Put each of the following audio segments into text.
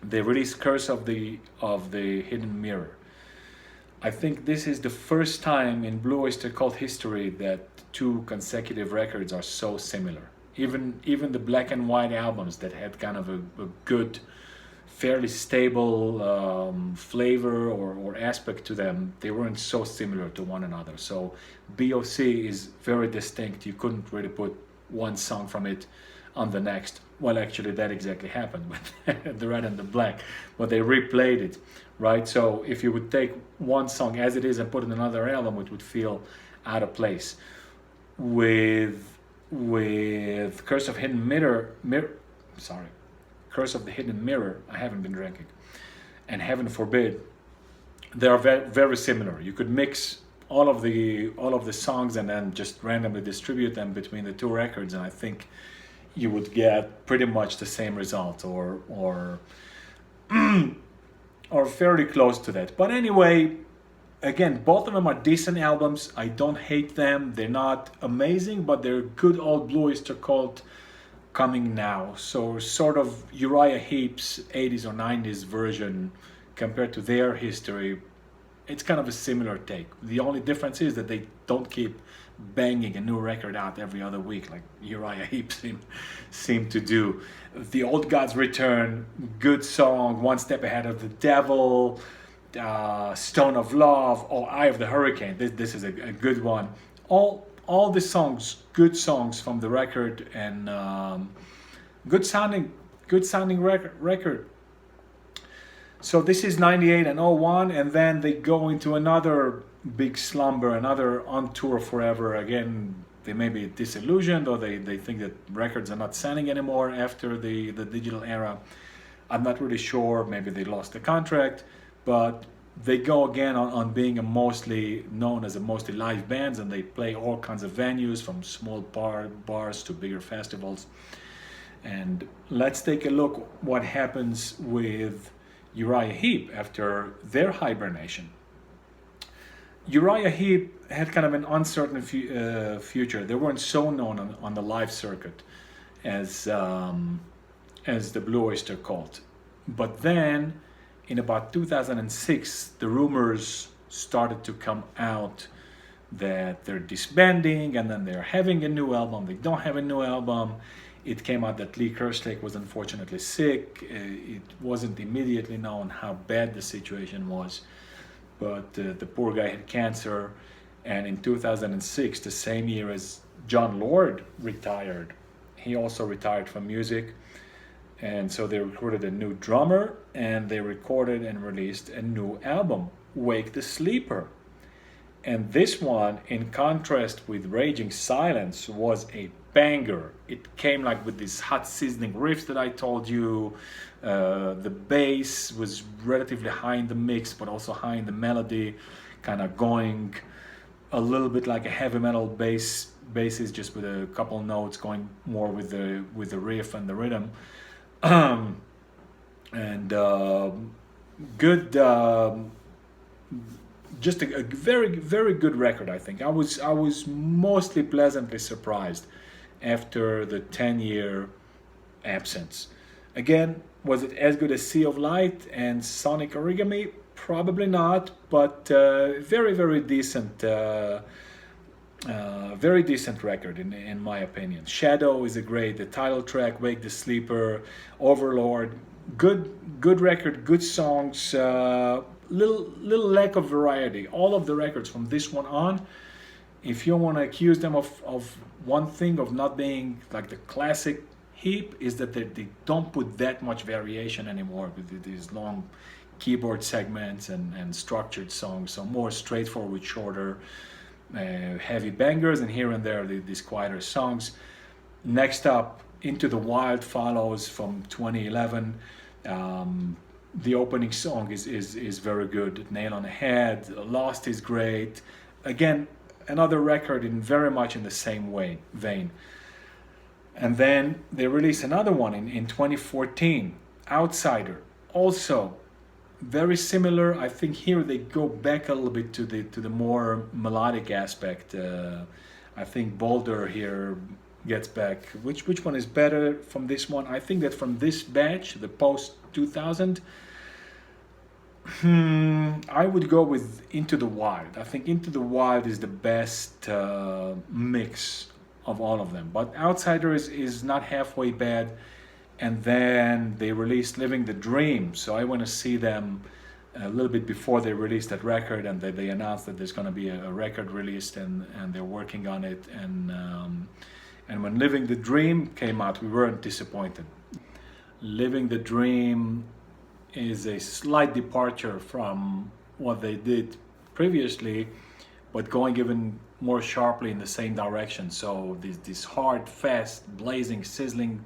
They released Curse of the Hidden Mirror. I think this is the first time in Blue Oyster Cult history that two consecutive records are so similar. Even the black and white albums that had kind of a good, fairly stable flavor or aspect to them, they weren't so similar to one another. So BOC is very distinct. You couldn't really put one song from it on the next. Well, actually, that exactly happened with the red and the black, but they replayed it, right? So if you would take one song as it is and put it in another album, it would feel out of place. With Curse of Hidden sorry, Curse of the Hidden Mirror, I haven't been drinking, and Heaven Forbid, they are very, very similar. You could mix all of the songs and then just randomly distribute them between the two records, and I think you would get pretty much the same result, or or fairly close to that. But anyway, again, both of them are decent albums. I don't hate them. They're not amazing, but they're good old Blue Oyster Cult coming now. So sort of Uriah Heep's 80s or 90s version compared to their history. It's kind of a similar take. The only difference is that they don't keep banging a new record out every other week like Uriah Heep seem to do. The Old Gods Return, good song, One Step Ahead of the Devil, Stone of Love, or Eye of the Hurricane. This is a good one. All the songs, good songs from the record, and good sounding record. So this is 98 and 01, and then they go into another big slumber, another on tour forever. Again, they may be disillusioned, or they think that records are not selling anymore after the digital era. I'm not really sure. Maybe they lost the contract, but they go again on being mostly known as a mostly live bands, and they play all kinds of venues from small bars to bigger festivals. And let's take a look what happens with Uriah Heep after their hibernation. Uriah Heep had kind of an uncertain future. They weren't so known on the live circuit as the Blue Oyster Cult. But then, in about 2006, the rumors started to come out that they're disbanding, and then they're having a new album. They don't have a new album. It came out that Lee Kerslake was unfortunately sick. It wasn't immediately known how bad the situation was, but the poor guy had cancer. And in 2006, the same year as John Lord retired, he also retired from music. And so they recruited a new drummer, and they recorded and released a new album, Wake the Sleeper. And this one, in contrast with Raging Silence, was a banger. It came like with these hot sizzling riffs that I told you. The bass was relatively high in the mix, but also high in the melody, kind of going a little bit like a heavy metal bass, just with a couple notes going more with the riff and the rhythm. And good, just a very, very good record. I think I was mostly pleasantly surprised after the 10-year absence. Again, was it as good as Sea of Light and Sonic Origami? Probably not, but very, very decent. Very decent record in my opinion. Shadow is the title track, Wake the Sleeper, Overlord, good record, good songs, little lack of variety. All of the records from this one on, if you want to accuse them of one thing of not being like the classic Heap, is that they don't put that much variation anymore with these long keyboard segments and structured songs. So more straightforward, shorter, heavy bangers, and here and there these quieter songs. Next up, Into the Wild follows from 2011. The opening song is very good. Nail on the Head. Lost is great. Again, another record very much in the same vein. And then they released another one in 2014, Outsider. Also very similar. I think here they go back a little bit to the more melodic aspect. I think Boulder here gets back. Which one is better from this one? I think that from this batch, the post 2000, I would go with Into the Wild. I think Into the Wild is the best mix of all of them. But Outsiders is not halfway bad. And then they released Living the Dream. So I want to see them a little bit before they released that record, and they announced that there's going to be a record released, and they're working on it. And when Living the Dream came out, we weren't disappointed. Living the Dream is a slight departure from what they did previously, but going even more sharply in the same direction. So these hard, fast, blazing, sizzling,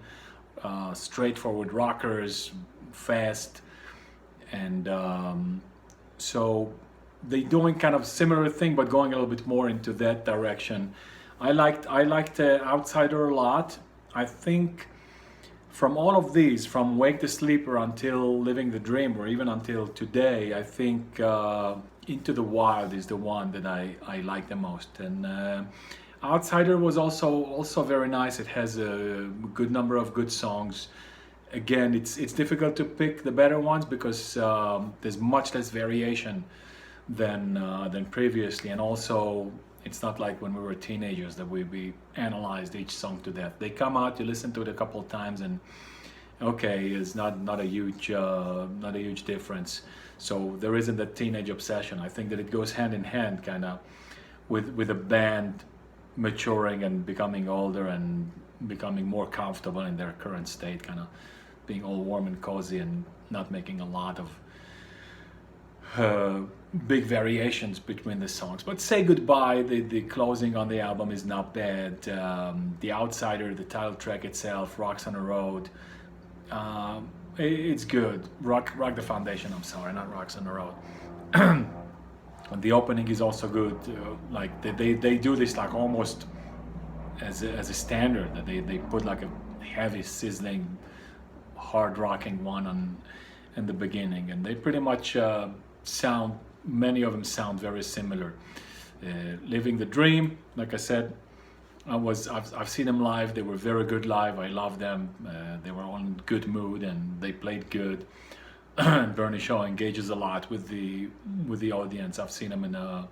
straightforward rockers, fast, and so they're doing kind of similar thing, but going a little bit more into that direction. I liked Outsider a lot. I think from all of these, from Wake the Sleeper until Living the Dream, or even until today, I think Into the Wild is the one that I like the most. And Outsider was also very nice. It has a good number of good songs. Again, it's difficult to pick the better ones because there's much less variation than previously, and also it's not like when we were teenagers that we analyzed each song to death. They come out, you listen to it a couple of times, and okay, it's not a huge difference. So there isn't that teenage obsession. I think that it goes hand in hand, kind of, with a band maturing and becoming older and becoming more comfortable in their current state, kind of being all warm and cozy and not making a lot of big variations between the songs. But Say Goodbye, the closing on the album, is not bad. The Outsider, the title track itself, Rocks on the Road, it's good. Rock the Foundation, I'm sorry, not Rocks on the Road. The opening is also good. Like they do this like almost as a standard, that they put like a heavy, sizzling, hard rocking one on in the beginning, and they pretty much many of them sound very similar. Living the Dream, like I said, I've seen them live. They were very good live. I love them. They were on good mood and they played good. And Bernie Shaw engages a lot with the audience. I've seen them in a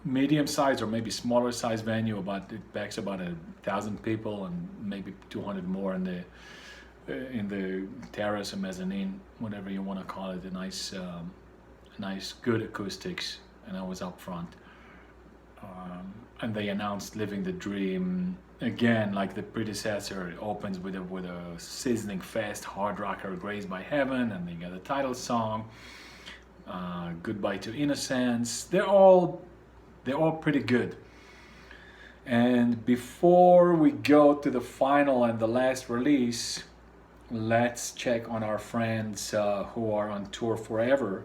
medium size or maybe smaller size venue, it packs about 1,000 people and maybe 200 more in the terrace or mezzanine, whatever you want to call it. Nice good acoustics, and I was up front. And they announced Living the Dream again, like the predecessor. It opens with a sizzling fast hard rocker, Grazed by Heaven, and they got a title song, Goodbye to Innocence. They're all pretty good. And before we go to the final and the last release, let's check on our friends who are on tour forever.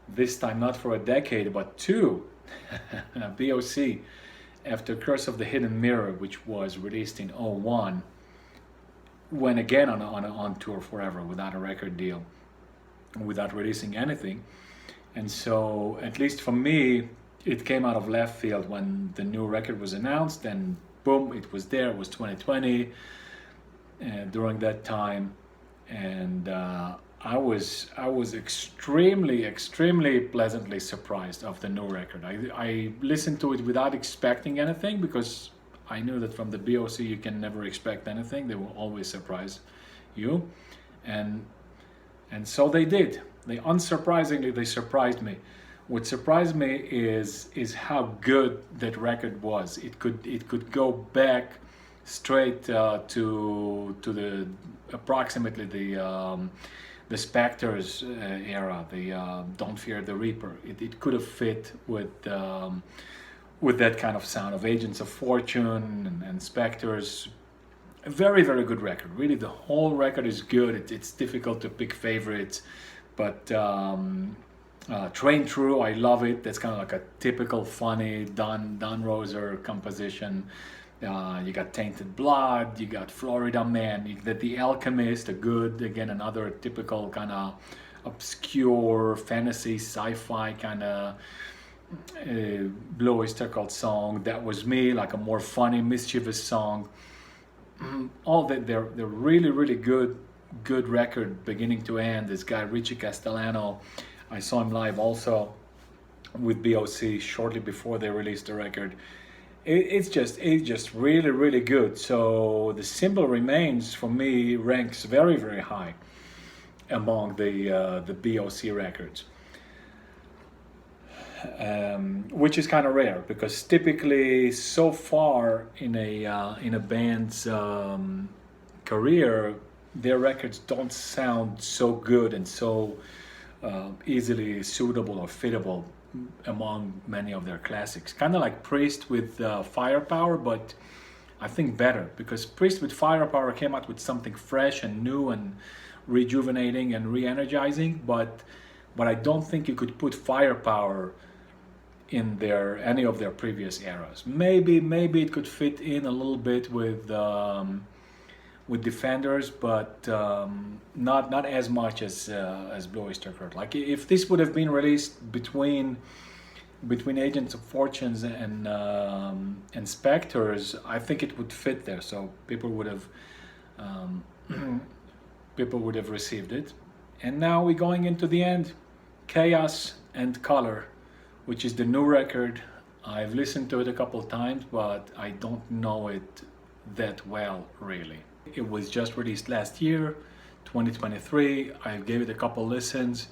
This time not for a decade, but two. BOC, after Curse of the Hidden Mirror, which was released in 2001, went again on tour forever without a record deal, without releasing anything. And so, at least for me, it came out of left field when the new record was announced, and boom, it was there. It was 2020 during that time, and I was extremely pleasantly surprised of the new record. I listened to it without expecting anything, because I knew that from the BOC you can never expect anything. They will always surprise you, and so they did. Unsurprisingly, they surprised me. What surprised me is how good that record was. It could go back straight to the approximately the Spectres era, the Don't Fear the Reaper. It could have fit with that kind of sound of Agents of Fortune and Spectres. A very, very good record. Really, the whole record is good. It's difficult to pick favorites, but Train Through, I love it. That's kind of like a typical funny Don Roser composition. You got Tainted Blood, you got Florida Man, you got The Alchemist, another typical kind of obscure fantasy sci-fi kind of Blue Öyster called song, That Was Me, like a more funny, mischievous song. All that they're really really good record beginning to end. This guy Richie Castellano, I saw him live also with BOC shortly before they released the record. It's just really really good. So the Simple Remains for me ranks very very high among the BOC records, which is kind of rare because typically so far in a band's career, their records don't sound so good and so easily suitable or fittable among many of their classics. Kind of like Priest with Firepower, but I think better, because Priest with Firepower came out with something fresh and new and rejuvenating and re-energizing, but I don't think you could put Firepower in any of their previous eras. Maybe it could fit in a little bit with Defenders, but not as much as Blue Öyster Cult. Like if this would have been released between Agents of Fortunes and Spectres, I think it would fit there. So people would have received it. And now we're going into the end, Chaos and Color, which is the new record. I've listened to it a couple of times, but I don't know it that well, really. It was just released last year, 2023. I gave it a couple listens.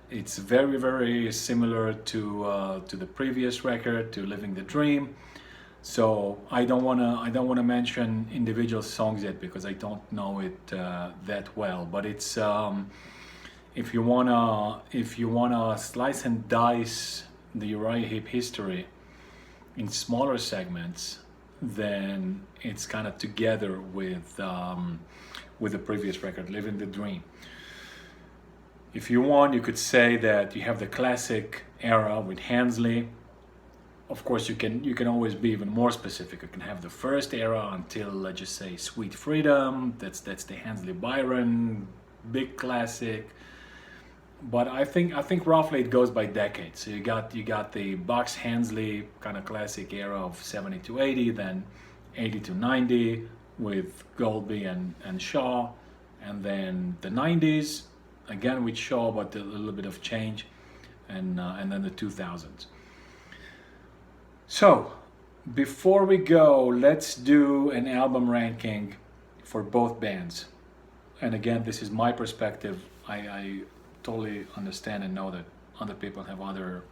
It's very, very similar to the previous record, to Living the Dream. So I don't wanna mention individual songs yet because I don't know it that well. But it's if you wanna slice and dice the Uriah Heep history in smaller segments, then it's kind of together with the previous record, Living the Dream. If you want, you could say that you have the classic era with Hensley. Of course, you can always be even more specific. You can have the first era until, let's just say, Sweet Freedom. That's the Hensley Byron big classic. But I think roughly it goes by decades. So you got the Bucks Hensley kind of classic era of 70 to 80, then 80 to 90 with Goldby and Shaw, and then the 90s again with Shaw, but a little bit of change, and then the 2000s. So before we go, let's do an album ranking for both bands. And again, this is my perspective. I totally understand and know that other people have other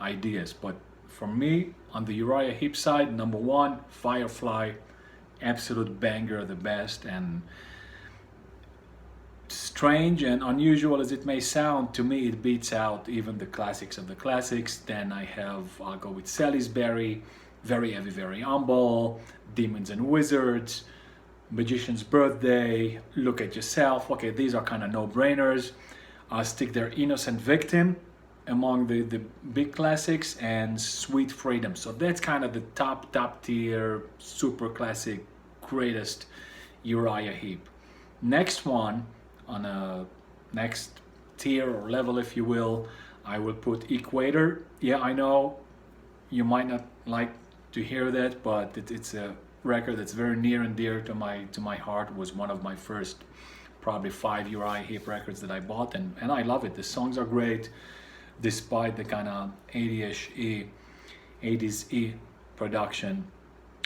ideas, but for me, on the Uriah Heep side, number one, Firefly, absolute banger, the best. And strange and unusual as it may sound, to me it beats out even the classics of the classics. Then I'll go with Salisbury, Very Heavy, Very Humble, Demons and Wizards, Magician's Birthday, Look at Yourself. Okay, these are kind of no-brainers. I'll stick there Innocent Victim among the big classics, and Sweet Freedom. So that's kind of the top tier, super classic, greatest Uriah Heep. Next one, on a next tier or level, if you will, I will put Equator. Yeah, I know you might not like to hear that, but it's a record that's very near and dear to my heart. It was one of my first probably 5 Uriah Heep records that I bought, and I love it. The songs are great despite the kind of 80s production.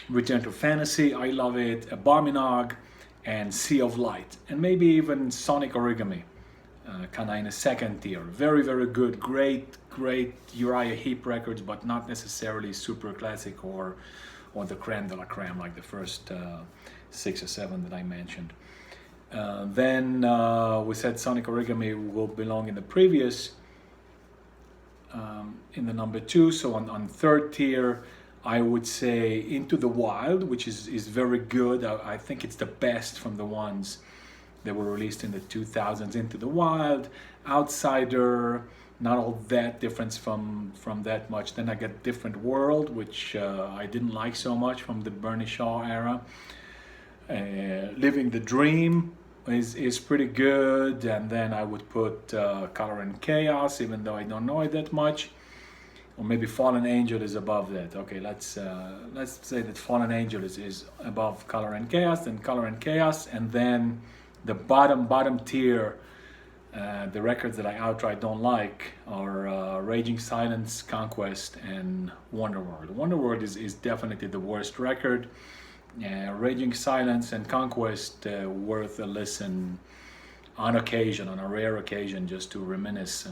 Return to Fantasy, I love it. Barminog and Sea of Light, and maybe even Sonic Origami, kind of in a second tier. Very, very good, great Uriah Heep records, but not necessarily super classic or the creme de la creme like the first 6 or 7 that I mentioned. Then we said Sonic Origami will belong in the previous, in the number 2. So on third tier, I would say Into the Wild, which is very good. I think it's the best from the ones that were released in the 2000s. Into the Wild, Outsider, not all that difference from that much. Then I get Different World, which I didn't like so much, from the Bernie Shaw era. Living the Dream is pretty good, and then I would put Color and Chaos, even though I don't know it that much. or maybe Fallen Angel is above that. Okay, let's say that Fallen Angel is above Color and Chaos, then Color and Chaos, and then the bottom tier, the records that I outright don't like are Raging Silence, Conquest, and Wonderworld. Wonderworld is definitely the worst record. Raging Silence and Conquest worth a listen on occasion, on a rare occasion, just to reminisce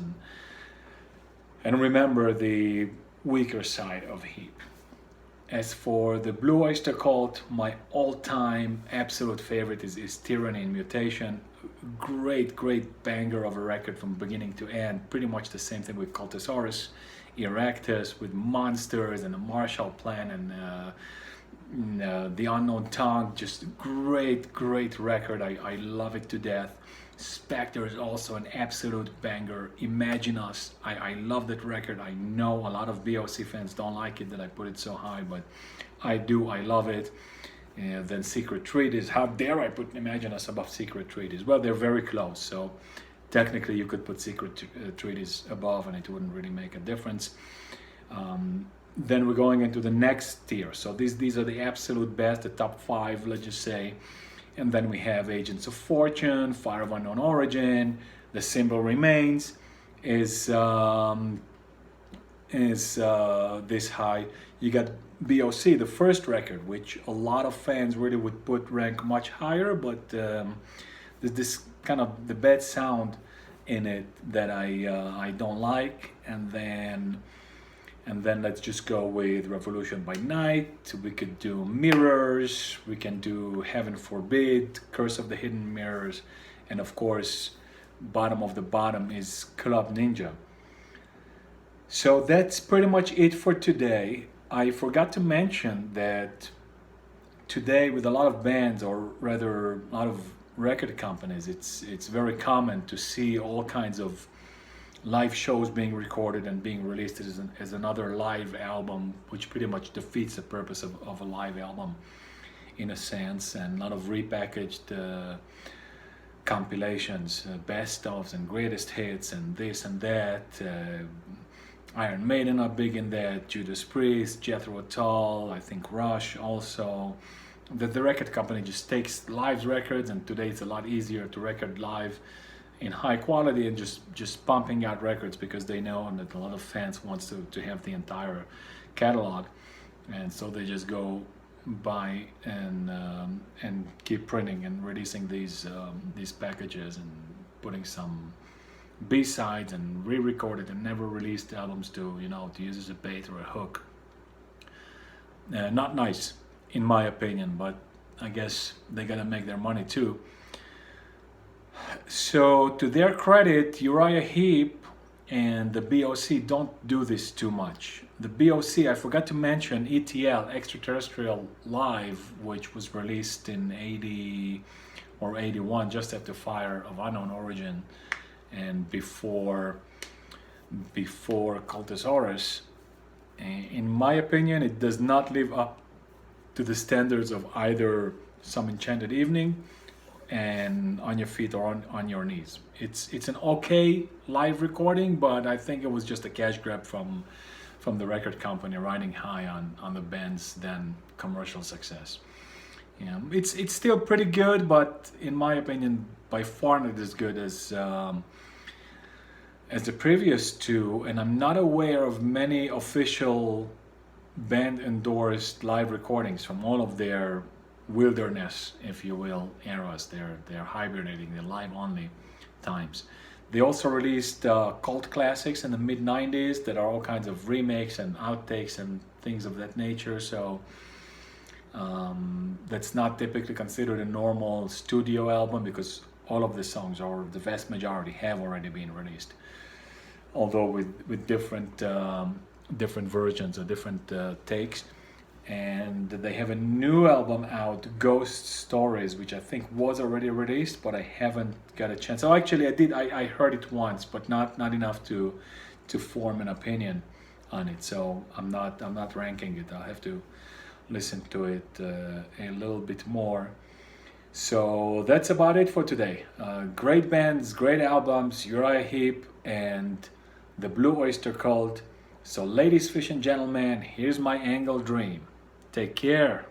and remember the weaker side of Heep. As for the Blue Oyster Cult, my all-time absolute favorite is Tyranny and Mutation. Great banger of a record from beginning to end. Pretty much the same thing with Cultosaurus, Erectus, with Monsters and the Marshall Plan and The Unknown Tongue. Just great record. I love it to death. Spectre is also an absolute banger. Imagine Us, I love that record. I know a lot of BOC fans don't like it that I put it so high, but I do, I love it. And then Secret Treaties, how dare I put Imagine Us above Secret Treaties? Well, they're very close, so technically you could put Secret Treaties above and it wouldn't really make a difference. Then we're going into the next tier, so these are the absolute best, the top 5, let's just say. And then we have Agents of Fortune, Fire of Unknown Origin, The Symbol Remains is this high. You got BOC, the first record, which a lot of fans really would put rank much higher, but there's this kind of the bad sound in it that I don't like. And then let's just go with Revolution by Night. We could do Mirrors. We can do Heaven Forbid, Curse of the Hidden Mirrors. And of course, bottom of the bottom is Club Ninja. So that's pretty much it for today. I forgot to mention that today with a lot of bands, or rather a lot of record companies, it's very common to see all kinds of live shows being recorded and being released as another live album, which pretty much defeats the purpose of a live album in a sense, and a lot of repackaged compilations, best ofs and greatest hits and this and that. Iron Maiden are big in that, Judas Priest, Jethro Tull, I think Rush also. The record company just takes live records, and today it's a lot easier to record live in high quality and just pumping out records because they know that a lot of fans wants to have the entire catalog, and so they just go buy and keep printing and releasing these packages and putting some B-sides and re-recorded and never released albums to use as a bait or a hook. Not nice in my opinion, but I guess they gotta make their money too. So to their credit, Uriah Heep and the BOC don't do this too much. The BOC, I forgot to mention ETL, Extraterrestrial Live, which was released in 80 or 81, just after Fire of Unknown Origin and before Cultosaurus. In my opinion, it does not live up to the standards of either Some Enchanted Evening and On Your Feet or on Your Knees. It's an okay live recording, but I think it was just a cash grab from the record company riding high on the band's then commercial success. It's still pretty good, but in my opinion, by far not as good as the previous two. And I'm not aware of many official band endorsed live recordings from all of their wilderness, if you will, eras. They're hibernating, they're live only times. They also released cult classics in the mid 90s that are all kinds of remakes and outtakes and things of that nature. So that's not typically considered a normal studio album because all of the songs, or the vast majority, have already been released, although with different versions or different takes. And they have a new album out, Ghost Stories, which I think was already released, but I haven't got a chance. Oh, actually, I heard it once, but not enough to form an opinion on it. So I'm not ranking it. I'll have to listen to it a little bit more. So that's about it for today. Great bands, great albums, Uriah Heep and the Blue Oyster Cult. So ladies, fish and gentlemen, here's my angle dream. Take care.